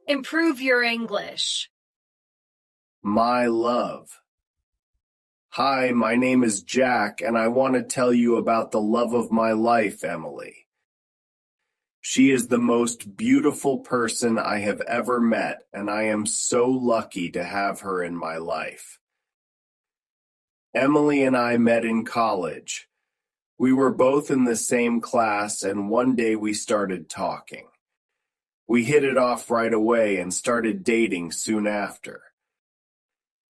Improve your English. My love. Hi, my name is Jack, and I want to tell you about the love of my life, Emily. She is the most beautiful person I have ever met, and I am so lucky to have her in my life. Emily and I met in college. We were both in the same class, and one day we started talking. We hit it off right away and started dating soon after.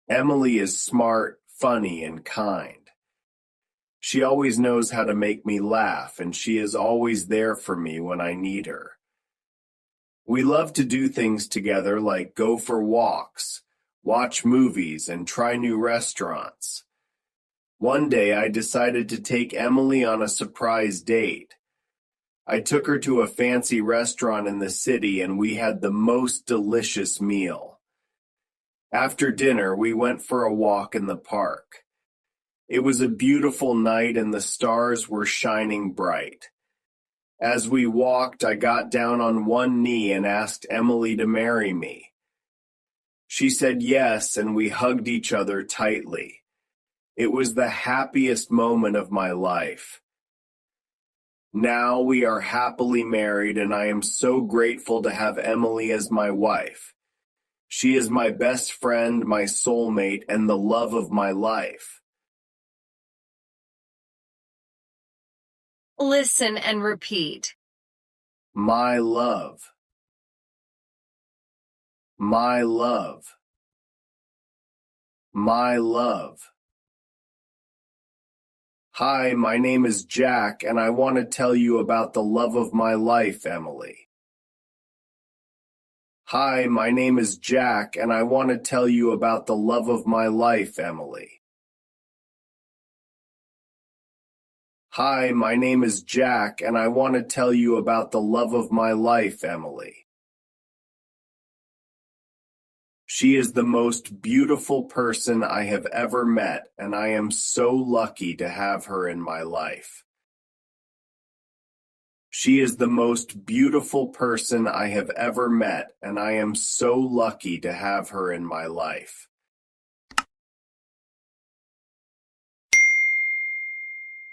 Emily is smart, funny, and kind. She always knows how to make me laugh, and she is always there for me when I need her. We love to do things together like go for walks, watch movies, and try new restaurants. One day I decided to take Emily on a surprise date. I took her to a fancy restaurant in the city, and we had the most delicious meal. After dinner, we went for a walk in the park. It was a beautiful night and the stars were shining bright. As we walked, I got down on one knee and asked Emily to marry me. She said yes, and we hugged each other tightly. It was the happiest moment of my life. Now we are happily married, and I am so grateful to have Emily as my wife. She is my best friend, my soulmate, and the love of my life. Listen and repeat. My love. My love. My love. Hi, my name is Jack, and I want to tell you about the love of my life, Emily. Hi, my name is Jack, and I want to tell you about the love of my life, Emily. Hi, my name is Jack, and I want to tell you about the love of my life, Emily. She is the most beautiful person I have ever met, and I am so lucky to have her in my life. She is the most beautiful person I have ever met, and I am so lucky to have her in my life.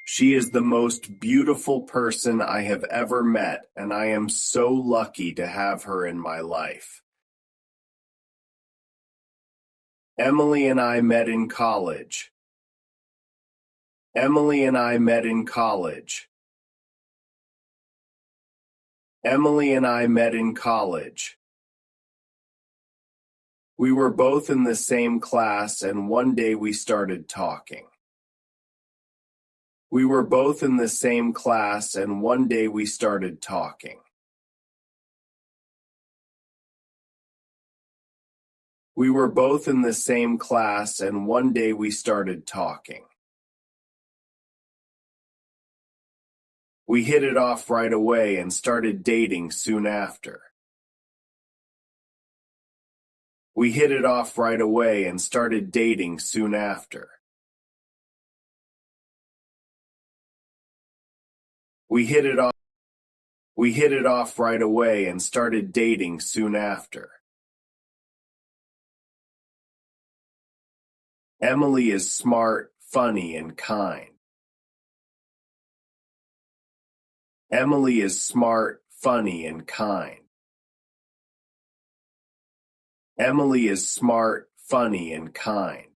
She is the most beautiful person I have ever met, and I am so lucky to have her in my life. Emily and I met in college. Emily and I met in college. Emily and I met in college. We were both in the same class, and one day we started talking. We were both in the same class, and one day we started talking. We were both in the same class, and one day we started talking. We hit it off right away and started dating soon after. We hit it off right away and started dating soon after. We hit it off right away and started dating soon after. Emily is smart, funny, and kind. Emily is smart, funny, and kind. Emily is smart, funny, and kind.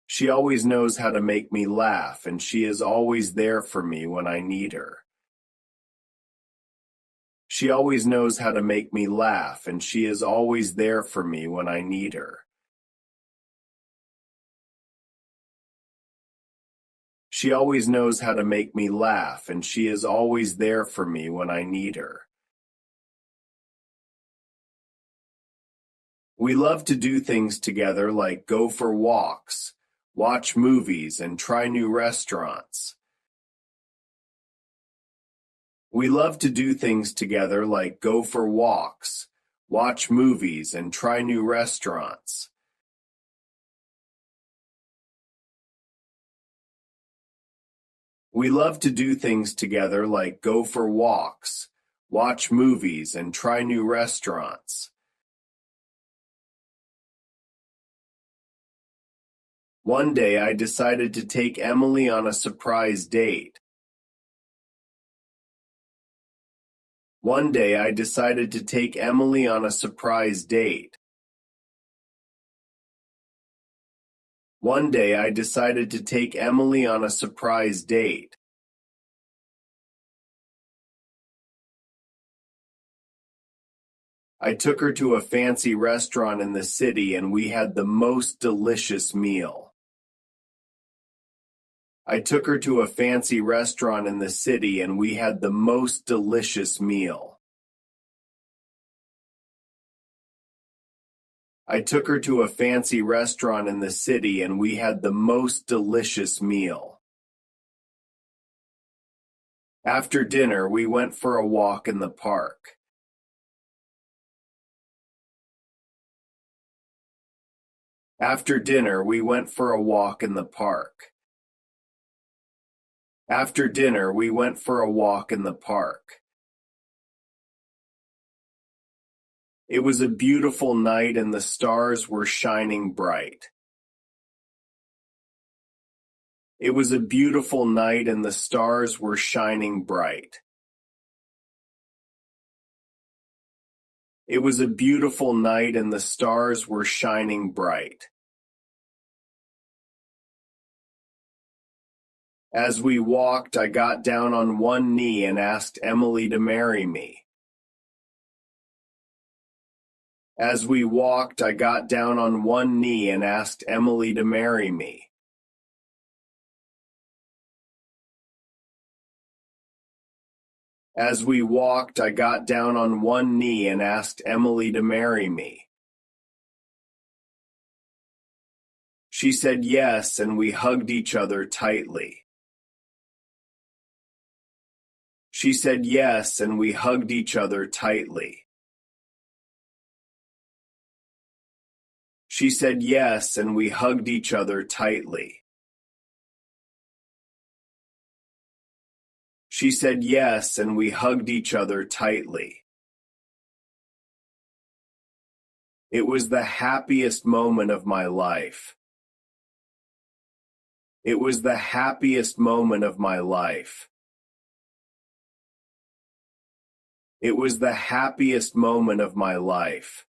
She always knows how to make me laugh, and she is always there for me when I need her. She always knows how to make me laugh, and she is always there for me when I need her. She always knows how to make me laugh, and she is always there for me when I need her. We love to do things together like go for walks, watch movies, and try new restaurants. We love to do things together like go for walks, watch movies, and try new restaurants. We love to do things together like go for walks, watch movies, and try new restaurants. One day I decided to take Emily on a surprise date. One day I decided to take Emily on a surprise date. One day I decided to take Emily on a surprise date. I took her to a fancy restaurant in the city and we had the most delicious meal. I took her to a fancy restaurant in the city and we had the most delicious meal. I took her to a fancy restaurant in the city and we had the most delicious meal. After dinner, we went for a walk in the park. After dinner, we went for a walk in the park. After dinner, we went for a walk in the park. It was a beautiful night and the stars were shining bright. It was a beautiful night and the stars were shining bright. It was a beautiful night and the stars were shining bright. As we walked, I got down on one knee and asked Emily to marry me. As we walked, I got down on one knee and asked Emily to marry me. As we walked, I got down on one knee and asked Emily to marry me. She said yes, and we hugged each other tightly. She said yes, and we hugged each other tightly. She said yes, and we hugged each other tightly. She said yes, and we hugged each other tightly. It was the happiest moment of my life. It was the happiest moment of my life. It was the happiest moment of my life.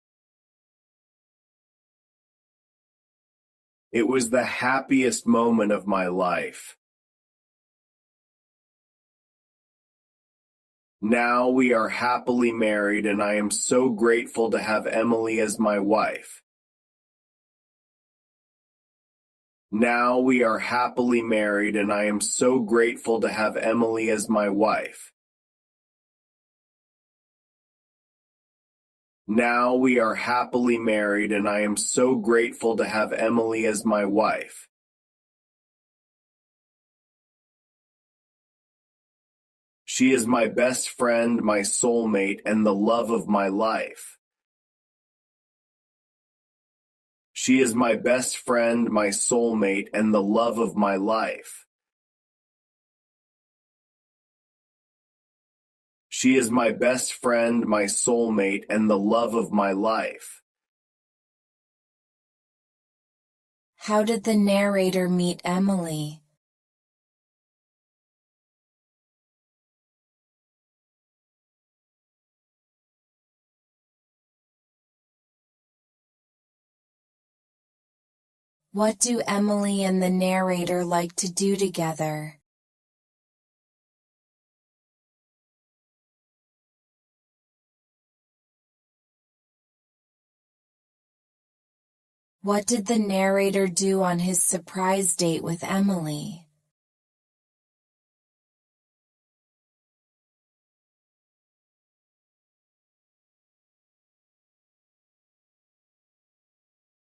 It was the happiest moment of my life. Now we are happily married and I am so grateful to have Emily as my wife. Now we are happily married and I am so grateful to have Emily as my wife. Now we are happily married and I am so grateful to have Emily as my wife. She is my best friend, my soulmate, and the love of my life. She is my best friend, my soulmate, and the love of my life. She is my best friend, my soulmate, and the love of my life. How did the narrator meet Emily? What do Emily and the narrator like to do together? What did the narrator do on his surprise date with Emily?